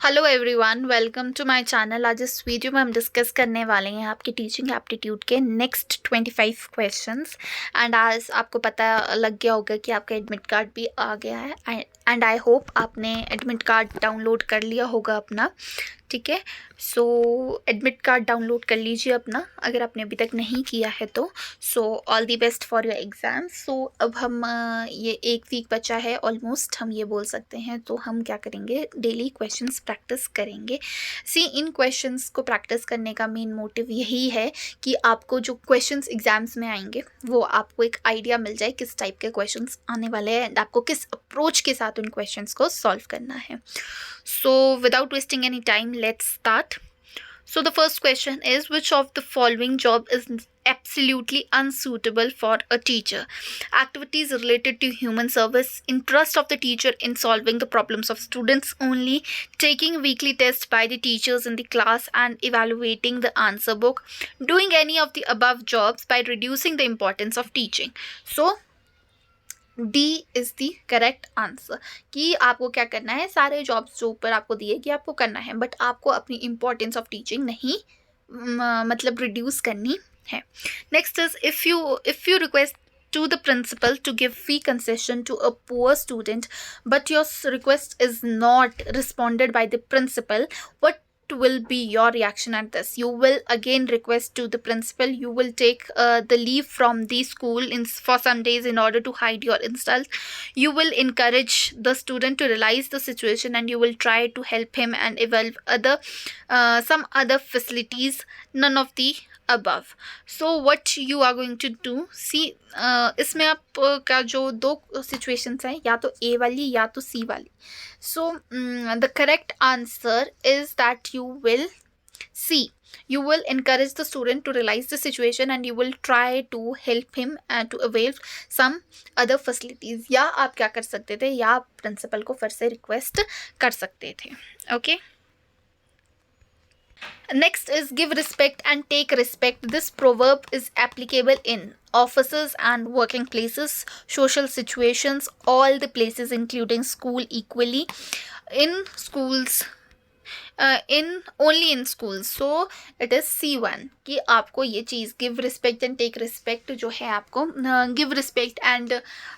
Hello everyone, welcome to my channel. आज इस video में हम डिस्कस करने वाले हैं आपकी टीचिंग एप्टीट्यूड के नेक्स्ट 25 क्वेश्चंस। एंड आज आपको पता लग गया होगा कि आपका एडमिट कार्ड भी आ गया है एंड आई होप आपने एडमिट कार्ड डाउनलोड कर लिया होगा अपना। ठीक है, सो एडमिट कार्ड डाउनलोड कर लीजिए अपना, अगर आपने अभी तक नहीं किया है तो। So all the best for your exam. So अब हम ये एक वीक बचा है ऑलमोस्ट, हम ये बोल सकते हैं। तो हम क्या करेंगे, डेली क्वेश्चंस प्रैक्टिस करेंगे। सी, इन क्वेश्चंस को प्रैक्टिस करने का मेन मोटिव यही है कि आपको जो क्वेश्चंस एग्जाम्स में आएंगे वो आपको एक आइडिया मिल जाए किस टाइप के क्वेश्चंस आने वाले हैं एंड आपको किस अप्रोच के साथ उन क्वेश्चंस को सॉल्व करना है। So without wasting any time, let's start. So the first question is, which of the following job is absolutely unsuitable for a teacher? Activities related to human service, interest of the teacher in solving the problems of students only, taking weekly tests by the teachers in the class and evaluating the answer book, doing any of the above jobs by reducing the importance of teaching. So D is the correct answer कि आपको क्या करना है, सारे jobs जो ऊपर आपको दिए कि आपको करना है, बट आपको अपनी इम्पोर्टेंस ऑफ टीचिंग नहीं मतलब रिड्यूस करनी है। Next is, if you request to the principal to give fee concession to a poor student but your request is not responded by the principal, what will be your reaction at this? You will again request to the principal, you will take the leave from the school for some days in order to hide your insult, you will encourage the student to realize the situation and you will try to help him and evolve some other facilities, none of the above. So what you are going to do, see, इसमें आप का जो दो situations हैं, या तो ए वाली या तो सी वाली। So the correct answer is that you will encourage the student to realize the situation and you will try to help him and to avail some other facilities. या आप क्या कर सकते थे, या आप प्रिंसिपल को फिर से रिक्वेस्ट कर सकते थे। Okay, next is, give respect and take respect. This proverb is applicable in offices and working places, social situations, all the places including school equally, in schools, only in school. So it is C1 कि आपको ये चीज़ give respect and take respect जो है, आपको give respect and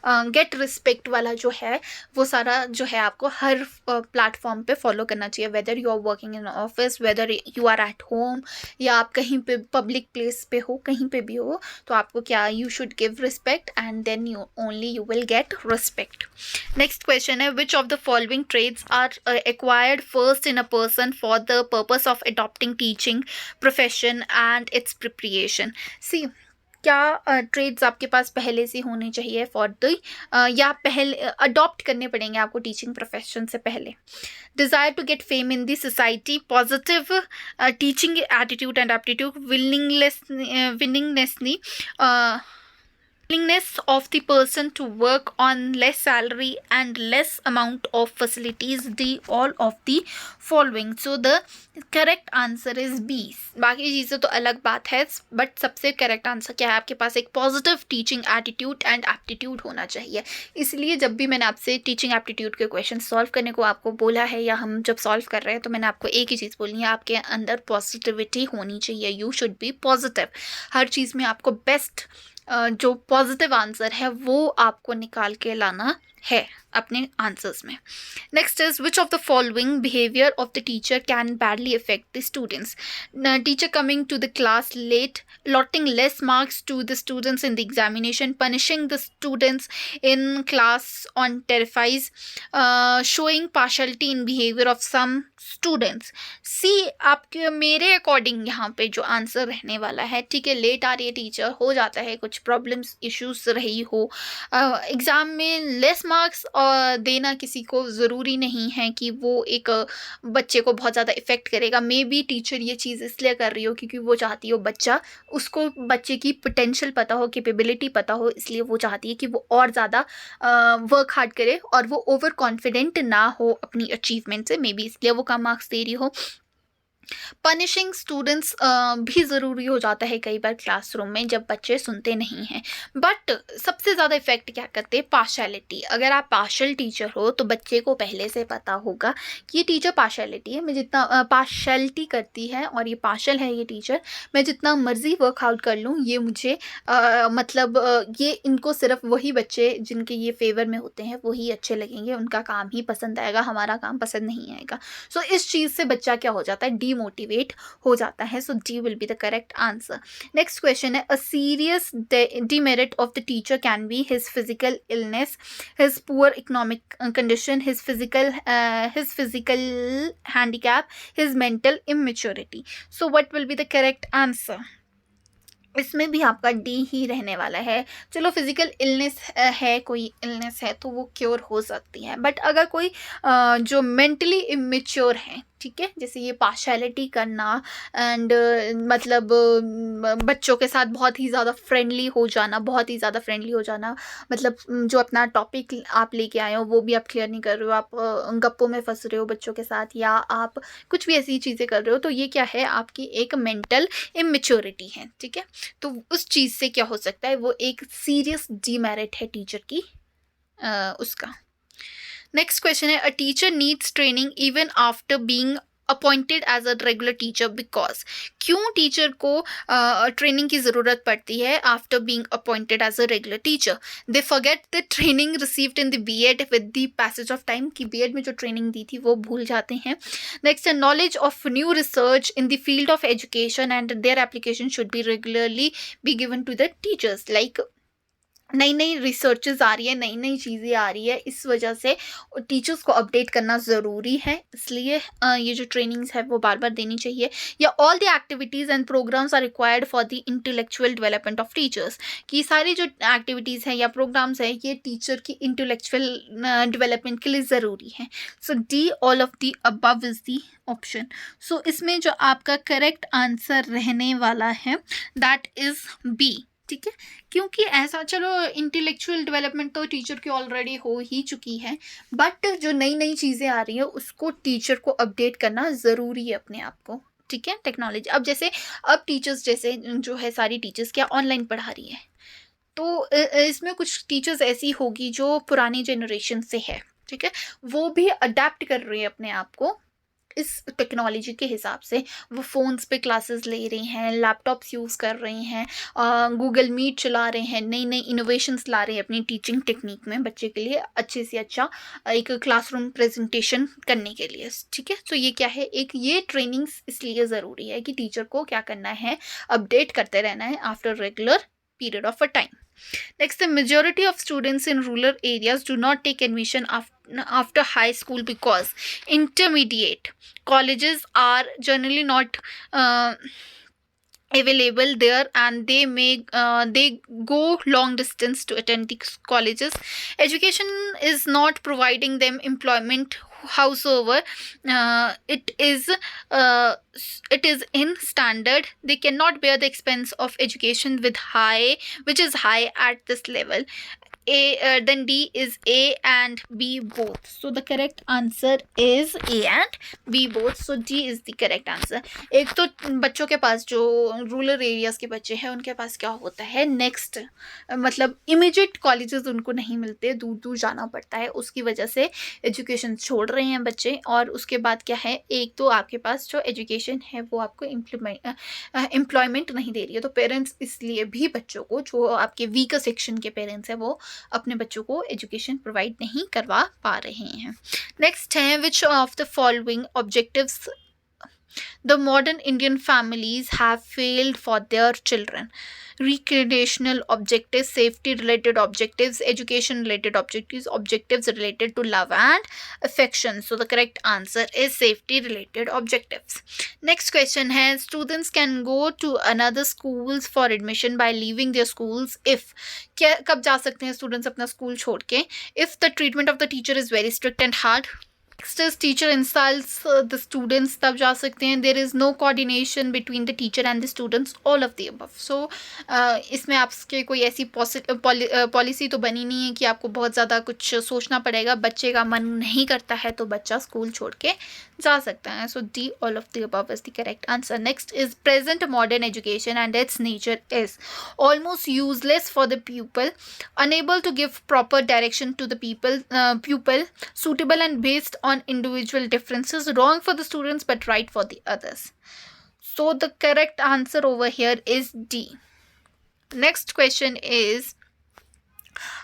get respect वाला जो है वो सारा जो है आपको हर प्लेटफॉर्म पे फॉलो करना चाहिए, whether you are working in office, whether you are at home, या आप कहीं पे पब्लिक प्लेस पे हो, कहीं पे भी हो, तो आपको क्या, you should give respect and then you will get respect. Next question है, which of the following traits are acquired first in a person for the purpose of adopting teaching profession and its preparation? See, क्या trades आपके पास पहले से होने चाहिए for the, या पहले adopt करने पड़ेंगे आपको टीचिंग प्रोफेशन से पहले? Desire to get fame in the society, positive teaching attitude and aptitude, willingness of the person to work on less salary and less amount of facilities, D, all of the following. So the correct answer is B. बाकी चीज़ें तो अलग बात है, but सबसे correct answer क्या है, आपके पास एक positive teaching attitude and aptitude होना चाहिए। इसलिए जब भी मैंने आपसे टीचिंग एप्टीट्यूड के क्वेश्चन सॉल्व करने को आपको बोला है, या हम जब सॉल्व कर रहे हैं, तो मैंने आपको एक ही चीज़ बोलनी है, आपके अंदर पॉजिटिविटी होनी चाहिए। यू शुड बी पॉजिटिव, हर चीज़ में आपको बेस्ट जो पॉजिटिव आंसर है वो आपको निकाल के लाना है अपने आंसर्स में। Next is, which of the following behaviour of the teacher can badly affect the students? Teacher coming to the class late, allotting less marks to the students in the examination, punishing the students in class on terrifies, showing partiality in behavior of some students. सी, आपके मेरे according यहाँ पे जो answer रहने वाला है, ठीक है, लेट आ रही है टीचर, हो जाता है कुछ प्रॉब्लम्स इश्यूज रही हो, एग्ज़ाम में लेस मार्क्स देना किसी को ज़रूरी नहीं है कि वो एक बच्चे को बहुत ज़्यादा इफ़ेक्ट करेगा। मे बी टीचर ये चीज़ इसलिए कर रही हो क्योंकि वो चाहती हो उसको बच्चे की पोटेंशियल पता हो, कैपेबिलिटी पता हो, इसलिए वो चाहती है कि वो और ज़्यादा वर्क हार्ड करे और वो ओवर कॉन्फिडेंट ना हो अपनी अचीवमेंट से, मे बी इसलिए वो कम मार्क्स दे रही हो। पनिशिंग स्टूडेंट्स भी ज़रूरी हो जाता है कई बार क्लासरूम में जब बच्चे सुनते नहीं हैं। बट सबसे ज़्यादा इफ़ेक्ट क्या करते हैं? पार्शियलिटी। अगर आप पार्शियल टीचर हो तो बच्चे को पहले से पता होगा कि ये टीचर पार्शियलिटी है, मैं जितना पार्शियलिटी करती है और ये पार्शियल है ये टीचर, मैं जितना मर्ज़ी वर्कआउट कर लूँ ये मुझे ये इनको सिर्फ वही बच्चे जिनके ये फेवर में होते हैं वही अच्छे लगेंगे, उनका काम ही पसंद आएगा, हमारा काम पसंद नहीं आएगा। सो इस चीज़ से बच्चा क्या हो जाता है? डीमोटिवेट हो जाता है। So D will be the correct answer. Next question है, a serious demerit of the teacher can be his physical illness, his poor economic condition, his physical handicap, his mental immaturity. So what will be the correct answer? इसमें भी आपका D ही रहने वाला है। चलो physical illness है, कोई illness है तो वो क्योर हो सकती है, बट अगर कोई जो मेंटली इमेच्योर है, ठीक है, जैसे ये पार्शियलिटी करना एंड बच्चों के साथ बहुत ही ज़्यादा फ्रेंडली हो जाना, बहुत ही ज़्यादा फ्रेंडली हो जाना, जो अपना टॉपिक आप लेके आए हो वो भी आप क्लियर नहीं कर रहे हो, आप गप्पों में फंस रहे हो बच्चों के साथ, या आप कुछ भी ऐसी चीज़ें कर रहे हो, तो ये क्या है? आपकी एक मेंटल इमेच्योरिटी है, ठीक है। तो उस चीज़ से क्या हो सकता है? वो एक सीरियस डीमेरिट है टीचर की उसका। नेक्स्ट क्वेश्चन है, a teacher needs training even after being appointed as a regular teacher because. क्यों टीचर को ट्रेनिंग की ज़रूरत पड़ती है after being appointed as a regular teacher? They forget the training received in the BEd with the passage of time, कि BEd में जो training दी थी वो भूल जाते हैं। नेक्स्ट है, knowledge of new research in the field of education and their application should be regularly be given to the teachers. Like नई नई रिसर्चेज आ रही है, नई नई चीज़ें आ रही है, इस वजह से टीचर्स को अपडेट करना ज़रूरी है, इसलिए ये जो ट्रेनिंग्स है वो बार बार देनी चाहिए। या all the activities and programmes are required for the intellectual development of teachers, कि सारी जो एक्टिविटीज़ हैं या प्रोग्राम्स हैं ये टीचर की इंटेलेक्चुअल डेवलपमेंट के लिए ज़रूरी है। So D all of the above is the option. So इसमें जो आपका करेक्ट आंसर रहने वाला है दैट इज़ बी, ठीक है। क्योंकि ऐसा, चलो इंटेलेक्चुअल डेवलपमेंट तो टीचर की ऑलरेडी हो ही चुकी है, बट जो नई नई चीज़ें आ रही है उसको टीचर को अपडेट करना ज़रूरी है अपने आप को, ठीक है। टेक्नोलॉजी अब जैसे अब टीचर्स जैसे जो है सारी टीचर्स क्या ऑनलाइन पढ़ा रही है, तो इसमें कुछ टीचर्स ऐसी होगी जो पुरानी जनरेशन से है, ठीक है, वो भी अडेप्ट कर रही है अपने आप को इस टेक्नोलॉजी के हिसाब से। वो फ़ोन्स पे क्लासेस ले रही हैं, लैपटॉप्स यूज़ कर रही हैं, गूगल मीट चला रहे हैं, नई नई इनोवेशंस ला रहे हैं अपनी टीचिंग टेक्निक में बच्चे के लिए अच्छे से अच्छा एक क्लासरूम प्रेजेंटेशन करने के लिए, ठीक है। तो ये क्या है? एक ये ट्रेनिंग्स इसलिए ज़रूरी है कि टीचर को क्या करना है? अपडेट करते रहना है after regular period of a time. Next, the majority of students in rural areas do not take admission after high school because intermediate colleges are generally not available there, and they go long distance to attend these colleges. Education is not providing them employment, howsoever it is in standard. They cannot bear the expense of education which is high at this level. Then D is A and B both. So the correct answer is A and B both. So D is the correct answer. एक तो बच्चों के पास जो rural areas के बच्चे हैं उनके पास क्या होता है, नेक्स्ट इमीडिएट कॉलेजेस उनको नहीं मिलते, दूर दूर जाना पड़ता है, उसकी वजह से एजुकेशन छोड़ रहे हैं बच्चे। और उसके बाद क्या है, एक तो आपके पास जो एजुकेशन है वो आपको एम्प्लॉयमेंट नहीं दे रही है, तो पेरेंट्स इसलिए भी बच्चों को, जो आपके वीकर सेक्शन के पेरेंट्स हैं, वो अपने बच्चों को एजुकेशन प्रोवाइड नहीं करवा पा रहे हैं। नेक्स्ट है, विच of the following objectives the modern Indian families have failed for their children? Recreational objectives, safety related objectives, education related objectives, objectives related to love and affection. So the correct answer is safety related objectives. Next question है, students can go to another schools for admission by leaving their schools if, कब जा सकते हैं students अपना school छोड़ के? If the treatment of the teacher is very strict and hard, next is teacher insults the students, तब जा सकते हैं there is no coordination between the teacher and the students, all of the above. So इसमें आपके कोई ऐसी policy तो बनी नहीं है कि आपको बहुत ज़्यादा कुछ सोचना पड़ेगा. बच्चे का मन नहीं करता है तो बच्चा स्कूल छोड़ के जा सकता है. So D all of the above is the correct answer. Next is present modern education and its nature is almost useless for the pupil, unable to give proper direction to the pupil, suitable and based on individual differences, wrong for the students but right for the others. So the correct answer over here is D. Next question is,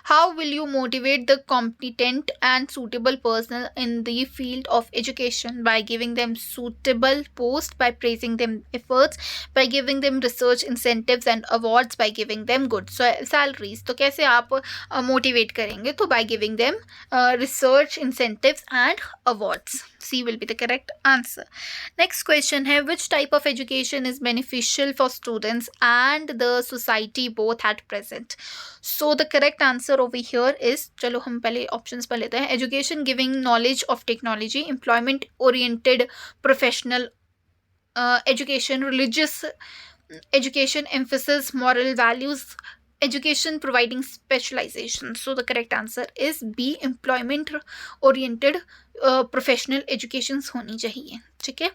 how will you motivate the competent and suitable personnel in the field of education? By giving them suitable posts, by praising them efforts, by giving them research incentives and awards, by giving them good salaries. तो कैसे आप motivate करेंगे? तो by giving them research incentives and awards. C will be the correct answer. Next question है, which type of education is beneficial for students and the society both at present? So the correct answer over here is, चलो हम पहले options पर लेते हैं. Education giving knowledge of technology, employment oriented professional education, religious education, emphasis moral values, education providing specialization. So the correct answer is B, employment oriented professional educations होनी चाहिए. ठीक है.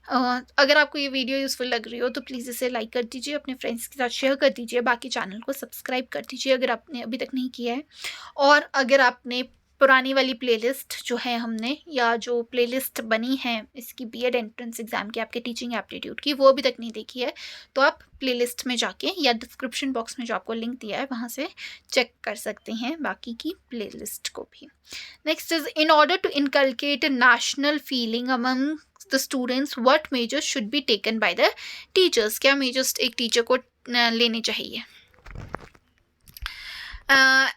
अगर आपको ये वीडियो यूज़फुल लग रही हो तो प्लीज़ इसे लाइक कर दीजिए, अपने फ्रेंड्स के साथ शेयर कर दीजिए, बाकी चैनल को सब्सक्राइब कर दीजिए अगर आपने अभी तक नहीं किया है. और अगर आपने पुरानी वाली प्लेलिस्ट जो है हमने, या जो प्लेलिस्ट बनी है इसकी बीएड एंट्रेंस एग्ज़ाम की आपके टीचिंग एप्टीट्यूड की, वो अभी तक नहीं देखी है तो आप प्लेलिस्ट में जाके या डिस्क्रिप्शन बॉक्स में जो आपको लिंक दिया है वहाँ से चेक कर सकते हैं बाकी की प्लेलिस्ट को भी. Next is, in order to inculcate national feeling among the students what measures should be taken by the teachers? क्या मेजर्स एक टीचर को लेने चाहिए?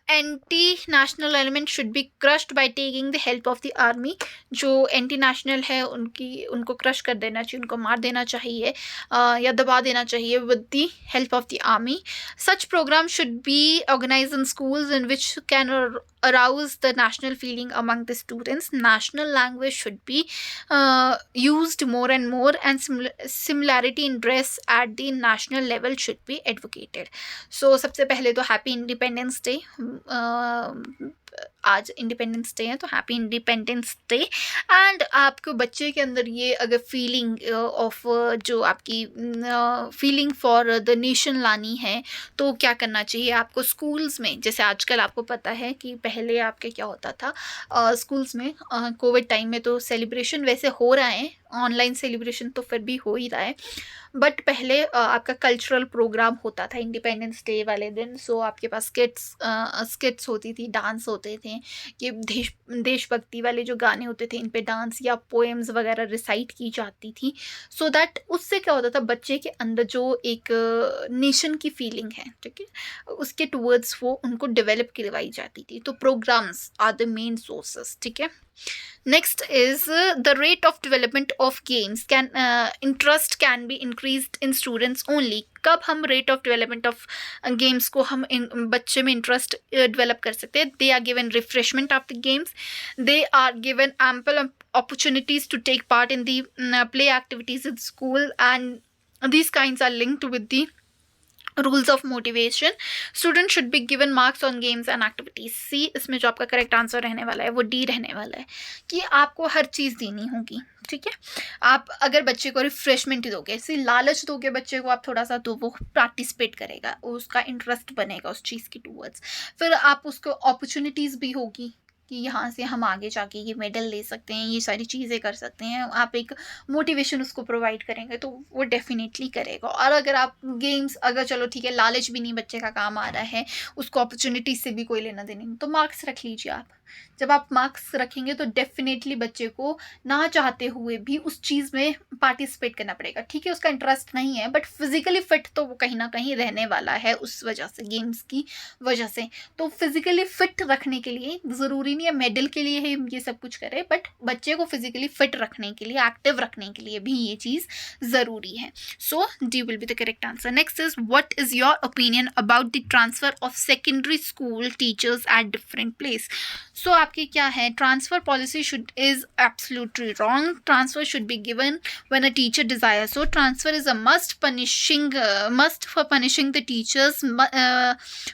Anti national element should be crushed by taking the help of the army. जो anti national है उनको crush कर देना चाहिए, उनको मार देना चाहिए या दबा देना चाहिए with the help of the army. Such programme should be organise in schools in which can arouse the national feeling among the students. National language should be used more and more, and similarity in dress at the national level should be advocated. So सबसे पहले तो happy independence day. आज independence day है तो happy independence day. And आपको बच्चे के अंदर ये अगर फीलिंग ऑफ जो आपकी फीलिंग फॉर द नेशन लानी है तो क्या करना चाहिए आपको स्कूल्स में? जैसे आजकल आपको पता है कि पहले आपके क्या होता था स्कूल्स में, कोविड टाइम में तो सेलिब्रेशन वैसे हो रहा है, ऑनलाइन सेलिब्रेशन तो फिर भी हो ही रहा है, बट पहले आपका कल्चरल प्रोग्राम होता था इंडिपेंडेंस डे वाले दिन. सो आपके पास स्किट्स होती थी, डांस होते थे, ये देशभक्ति वाले जो गाने होते थे इन पे डांस या पोएम्स वगैरह रिसाइट की जाती थी. सो दैट उससे क्या होता था, बच्चे के अंदर जो एक नेशन की फीलिंग है, ठीक है, उसके टूवर्ड्स वो उनको डेवलप करवाई जाती थी. तो programmes are the main sources. ठीक है. Next is the rate of development of games can interest can be increased in students only. कब हम rate of development of games को हम बच्चे में interest develop कर सकते हैं? They are given refreshment of the games. They are given ample opportunities to take part in the play activities in school, and these kinds are linked with the rules of motivation. Student should be given marks on games and activities. सी इसमें जो आपका correct answer रहने वाला है वो D रहने वाला है कि आपको हर चीज़ देनी होगी. ठीक है. आप अगर बच्चे को रिफ्रेशमेंट दोगे, सी लालच दोगे बच्चे को आप थोड़ा सा, तो वो पार्टिसिपेट करेगा, उसका इंटरेस्ट बनेगा उस चीज़ की टूवर्ड्स. फिर आप उसको अपॉर्चुनिटीज़ भी होगी कि यहाँ से हम आगे जाके ये मेडल ले सकते हैं, ये सारी चीज़ें कर सकते हैं. आप एक मोटिवेशन उसको प्रोवाइड करेंगे तो वो डेफिनेटली करेगा. और अगर आप गेम्स, अगर चलो ठीक है लालच भी नहीं बच्चे का काम आ रहा है, उसको अपॉर्चुनिटी से भी कोई लेना देना नहीं, तो मार्क्स रख लीजिए आप. जब आप मार्क्स रखेंगे तो डेफिनेटली बच्चे को ना चाहते हुए भी उस चीज़ में पार्टिसिपेट करना पड़ेगा. ठीक है, उसका इंटरेस्ट नहीं है बट फिजिकली फिट तो वो कहीं ना कहीं रहने वाला है उस वजह से, गेम्स की वजह से. तो फिजिकली फिट रखने के लिए ज़रूरी नहीं है मेडल के लिए ही ये सब कुछ करे, बट बच्चे को फिजिकली फिट रखने के लिए, एक्टिव रखने के लिए भी ये चीज़ ज़रूरी है. So D will be the correct answer. Next is, what is your opinion about the transfer of secondary school teachers at different place? So आपकी क्या है, transfer policy should is absolutely wrong. Transfer should be given when a teacher desires. So transfer is a must for punishing the teachers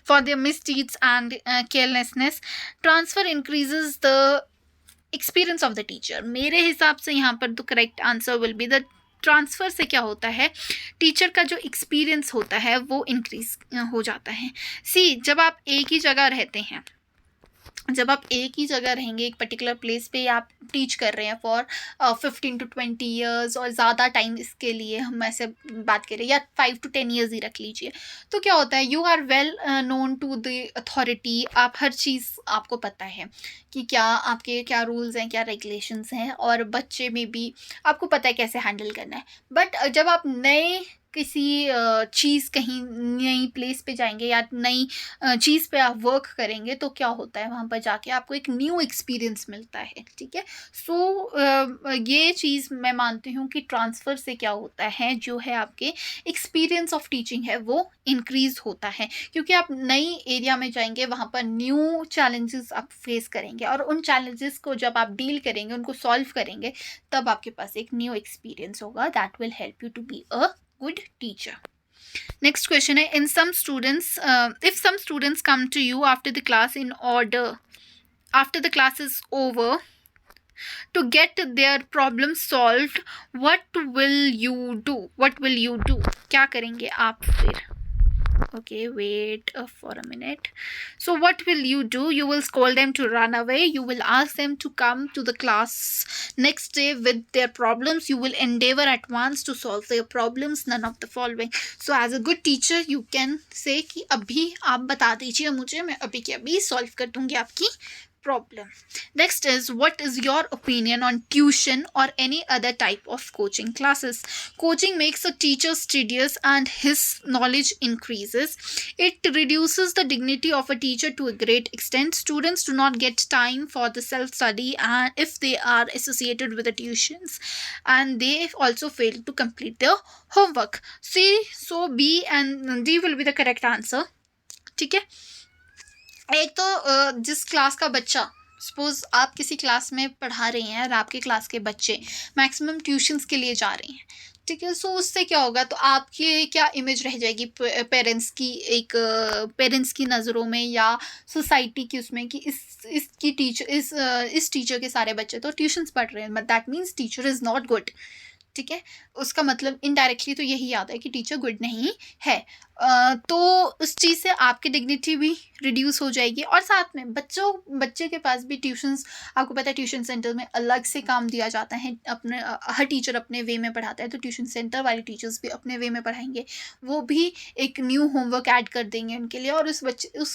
for their misdeeds and carelessness. Transfer increases the experience of the teacher. मेरे हिसाब से यहाँ पर तो correct answer will be the transfer से क्या होता है, टीचर का जो एक्सपीरियंस होता है वो इंक्रीज हो जाता है. सी, जब आप एक ही जगह रहते हैं, जब आप एक ही जगह रहेंगे, एक पर्टिकुलर प्लेस पे आप टीच कर रहे हैं फॉर 15 to 20 ईयर्स और ज़्यादा टाइम, इसके लिए हम ऐसे बात करें, या 5 to 10 ईयर्स ही रख लीजिए, तो क्या होता है, you are well known to the authority. आप हर चीज़ आपको पता है कि क्या आपके क्या रूल्स हैं, क्या रेगुलेशंस हैं, और बच्चे में भी आपको पता है कैसे हैंडल करना है. बट जब आप नए किसी चीज़, कहीं नई प्लेस पे जाएंगे या नई चीज़ पे आप वर्क करेंगे, तो क्या होता है, वहाँ पर जाके आपको एक न्यू एक्सपीरियंस मिलता है. ठीक है. सो ये चीज़ मैं मानती हूँ कि ट्रांसफ़र से क्या होता है, जो है आपके एक्सपीरियंस ऑफ टीचिंग है वो इंक्रीज़ होता है, क्योंकि आप नई एरिया में जाएंगे, वहाँ पर न्यू चैलेंजेस आप फेस करेंगे, और उन चैलेंजेस को जब आप डील करेंगे, उनको सॉल्व करेंगे, तब आपके पास एक न्यू एक्सपीरियंस होगा. That will help you to be a good teacher. Next question है, if some students come to you after the class after the class is over to get their problem solved, what will you do? क्या करेंगे आप फिर? Okay, wait for a minute. So what will you do? You will scold them to run away. You will ask them to come to the class next day with their problems. You will endeavor at once to solve their problems. None of the following. So as a good teacher, you can say कि अभी आप बता दीजिए मुझे, मैं अभी के अभी solve कर दूंगी आपकी problem. Next is, what is your opinion on tuition or any other type of coaching classes? Coaching makes a teacher studious and his knowledge increases. It reduces the dignity of a teacher to a great extent. Students do not get time for the self-study and if they are associated with the tuitions, and they also fail to complete their homework. C, so B and D will be the correct answer. ठीक है. एक तो जिस class का बच्चा, suppose आप किसी class में पढ़ा रहे हैं और आपके क्लास के बच्चे मैक्सिमम ट्यूशन्स के लिए जा रहे हैं, ठीक है. सो उससे क्या होगा, तो आपकी क्या इमेज रह जाएगी पेरेंट्स की, एक पेरेंट्स की नज़रों में या सोसाइटी की उसमें, कि इसकी टीचर इस टीचर के सारे बच्चे तो ट्यूशन्स पढ़ रहे हैं, but that means teacher is not good. ठीक है. उसका मतलब इनडायरेक्टली तो यही आता है कि टीचर गुड नहीं है. तो उस चीज़ से आपकी डिग्निटी भी रिड्यूस हो जाएगी, और साथ में बच्चे के पास भी ट्यूशन्स, आपको पता है ट्यूशन सेंटर में अलग से काम दिया जाता है. अपने हर टीचर अपने वे में पढ़ाता है, तो ट्यूशन सेंटर वाले टीचर्स भी अपने वे में पढ़ाएंगे, वो भी एक न्यू होमवर्क ऐड कर देंगे उनके लिए, और उस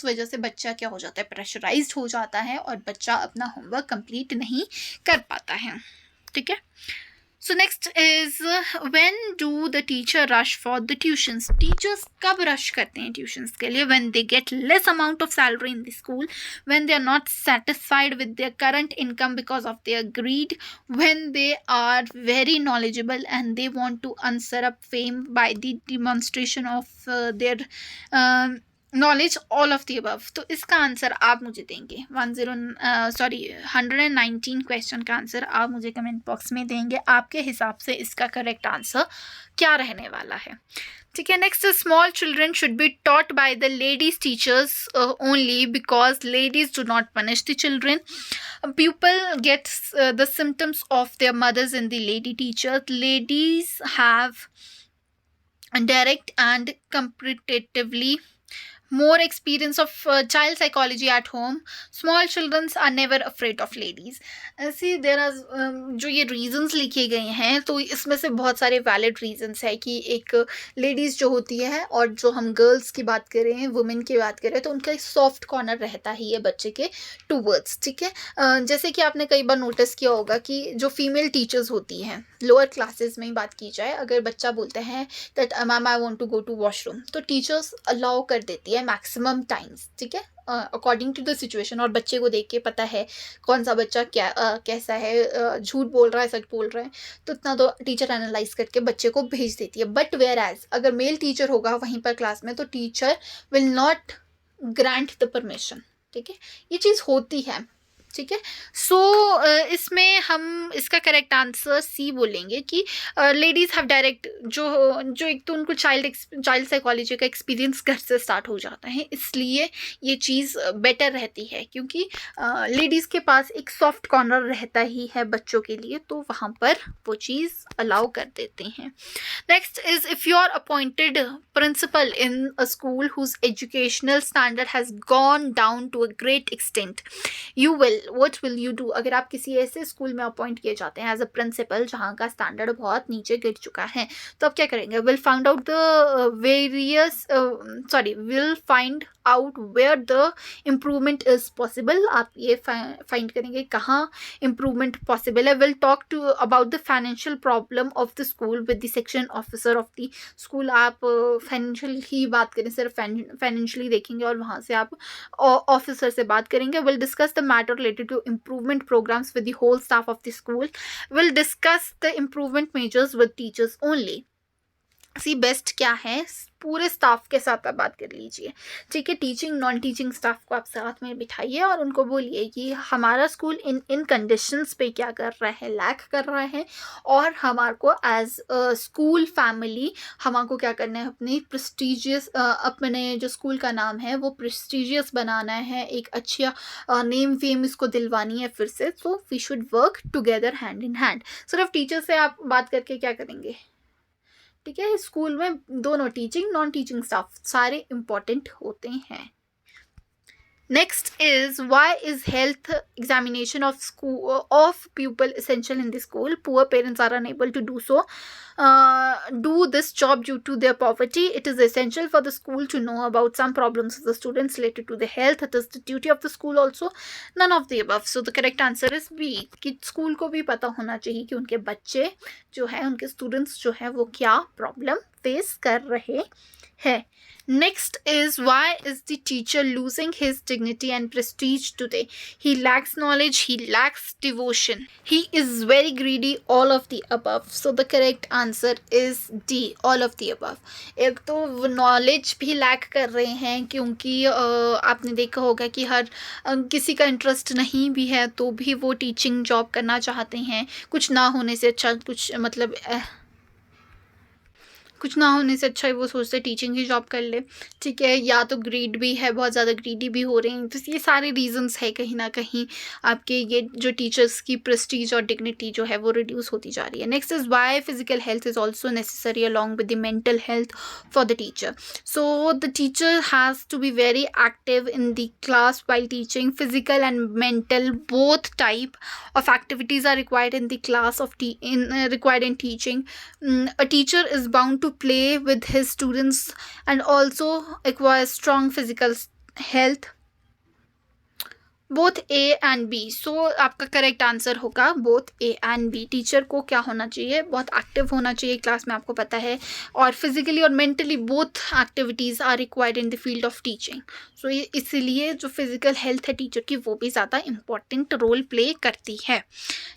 वजह से बच्चा क्या हो जाता है, प्रेशराइज्ड हो जाता है, और बच्चा अपना होमवर्क कंप्लीट नहीं कर पाता है. ठीक है. So next is, when do the teacher rush for the tuitions? Teachers कब rush करते हैं tuitions के लिए? When they get less amount of salary in the school, when they are not satisfied with their current income because of their greed, when they are very knowledgeable and they want to usurp fame by the demonstration of their knowledge, all of the above. तो इसका answer आप मुझे देंगे 119 question का answer आप मुझे comment box में देंगे. आपके हिसाब से इसका करेक्ट आंसर क्या रहने वाला है. ठीक है. Next, small children should be taught by the ladies teachers only because ladies do not punish the children. Pupil gets the symptoms of their mothers in the lady teachers. Ladies have direct and competitively more experience of child psychology at home. Small children are never afraid of ladies. See, there are जो ये reasons लिखे गए हैं, तो इसमें से बहुत सारे valid reasons है कि एक ladies जो होती है, और जो हम girls की बात कर रहे हैं, women की बात कर रहे हैं, तो उनका एक soft corner रहता ही है बच्चे के towards. ठीक है. जैसे कि आपने कई बार notice किया होगा कि जो female teachers होती हैं, lower classes में ही बात की जाए, अगर बच्चा बोलते हैं that ma'am I want to go to washroom, तो teachers allow कर देती है मैक्सिमम टाइम्स. ठीक है. अकॉर्डिंग टू द सिचुएशन, और बच्चे को देख के पता है कौन सा बच्चा कैसा है, झूठ बोल रहा है, सच बोल रहा है, तो इतना तो टीचर एनालाइज करके बच्चे को भेज देती है. बट वेयर एज अगर मेल टीचर होगा वहीं पर क्लास में, तो teacher will not grant the permission. ठीक है. ये चीज़ होती है. ठीक है। सो इसमें हम इसका करेक्ट आंसर सी बोलेंगे कि लेडीज़ हैव डायरेक्ट जो एक तो उनको चाइल्ड साइकोलॉजी का एक्सपीरियंस घर से स्टार्ट हो जाता है, इसलिए ये चीज़ बेटर रहती है, क्योंकि लेडीज़ के पास एक सॉफ्ट कॉर्नर रहता ही है बच्चों के लिए, तो वहाँ पर वो चीज़ अलाउ कर देते हैं। Next is, if you are appointed principal in a school whose educational standard has gone down to a great extent, what will you do. अगर आप किसी ऐसे स्कूल में अपॉइंट किए जाते हैं एज अ प्रिंसिपल जहाँ का स्टैंडर्ड बहुत नीचे गिर चुका है, तो आप क्या करेंगे? Will find out where the improvement is possible. आप ये फाइंड करेंगे कहाँ इम्प्रूवमेंट पॉसिबल है। Will talk to about the financial problem of the school with the section officer of the school. आप फाइनेंशियल ही बात करें, सिर्फ फाइनेंशियली देखेंगे और वहाँ से आप ऑफिसर से बात करेंगे। Will discuss the matter related to improvement programmes with the whole staff of the school. Will discuss the improvement measures with teachers only. C best क्या है, पूरे स्टाफ के साथ आप बात कर लीजिए, ठीक है। टीचिंग नॉन टीचिंग स्टाफ को आप साथ में बिठाइए और उनको बोलिए कि हमारा स्कूल इन कंडीशंस पे क्या कर रहा है, लैक कर रहा है, और हमारे को एज स्कूल फैमिली हमारे को क्या करना है, अपनी प्रेस्टिजियस अपने जो स्कूल का नाम है वो प्रेस्टिजियस बनाना है, एक अच्छा नेम फेम इसको दिलवानी है फिर से। तो we should work together hand in hand. सिर्फ टीचर से आप बात करके क्या करेंगे, ठीक है। स्कूल में दोनों टीचिंग नॉन टीचिंग स्टाफ सारे इम्पॉर्टेंट होते हैं। Next is, why is health examination of pupil essential in the school? Poor parents are unable to do this job due to their poverty. It is essential for the school to know about some problems of the students related to the health. It is the duty of the school also. None of the above. So the correct answer is B, कि school को भी पता होना चाहिए कि उनके बच्चे जो है, उनके स्टूडेंट्स जो है वो क्या प्रॉब्लम फेस कर रहे हैं। Next is, why is the teacher losing his dignity and prestige today? He lacks knowledge, he lacks devotion, he is very greedy, all of the above. So the correct answer is D, all of the above. एक तो knowledge भी lack कर रहे हैं, क्योंकि आपने देखा होगा कि हर किसी का इंटरेस्ट नहीं भी है तो भी वो टीचिंग जॉब करना चाहते हैं। कुछ ना होने से अच्छा कुछ ना होने से अच्छा वो सोचते टीचिंग ही जॉब कर ले, ठीक है। या तो ग्रीड भी है, बहुत ज़्यादा ग्रीडी भी हो रहे हैं। तो ये सारे रीजंस है कहीं ना कहीं आपके ये जो टीचर्स की प्रेस्टीज और डिग्निटी जो है वो रिड्यूस होती जा रही है। Next is, why physical health is also necessary along with the mental health for the teacher. So the teacher has to be very active in the class while teaching. Physical and mental both type of activities are required in the class required in teaching. A teacher is bound to play with his students and also acquire strong physical health. Both A and B. So आपका correct answer होगा both A and B. Teacher को क्या होना चाहिए, बहुत active होना चाहिए class में, आपको पता है, और फिजिकली और mentally both activities are required in the field of teaching. So इसीलिए जो फिजिकल हेल्थ है टीचर की वो भी ज़्यादा इम्पॉर्टेंट रोल प्ले करती है।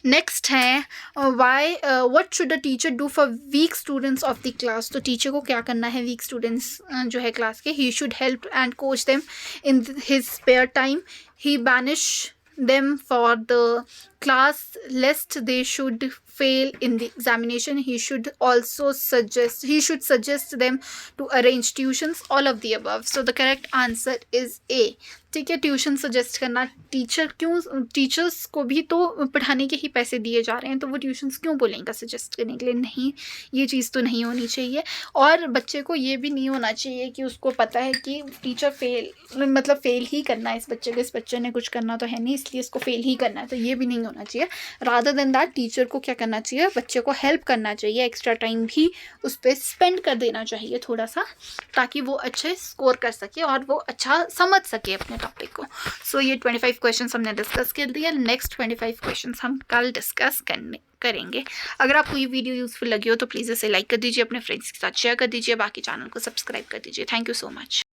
नेक्स्ट है, what should a teacher do for weak students of the class. तो टीचर को क्या करना है वीक स्टूडेंट्स जो है क्लास के, he should help and coach them in his spare time. He banish them for the class lest they should fail in the examination. He should suggest them to arrange tuitions, all of the above. So the correct answer is A, ठीक है। Tuition suggest करना, teachers को भी तो पढ़ाने के ही पैसे दिए जा रहे हैं, तो वो ट्यूशन्स क्यों बोलेंगे सजेस्ट करने के लिए? नहीं, ये चीज़ तो नहीं होनी चाहिए। और बच्चे को ये भी नहीं होना चाहिए कि उसको पता है कि टीचर फेल ही करना है इस बच्चे को, इस बच्चे ने कुछ करना तो है नहीं इसलिए इसको फेल ही करना है, तो ये भी नहीं होना चाहिए। रादर देन दैट टीचर को क्या करना चाहिए, बच्चे को हेल्प करना चाहिए, एक्स्ट्रा टाइम भी उस पर स्पेंड कर देना चाहिए थोड़ा सा, ताकि वो अच्छे स्कोर कर सके और वो अच्छा समझ सके अपने टॉपिक को। सो ये 25 क्वेश्चंस हमने डिस्कस कर दिया। नेक्स्ट 25 क्वेश्चंस हम कल डिस्कस करेंगे। अगर आपको ये वीडियो यूजफुल लगी हो तो प्लीज़ इसे लाइक कर दीजिए, अपने फ्रेंड्स के साथ शेयर कर दीजिए, बाकी चैनल को सब्सक्राइब कर दीजिए। Thank you so much.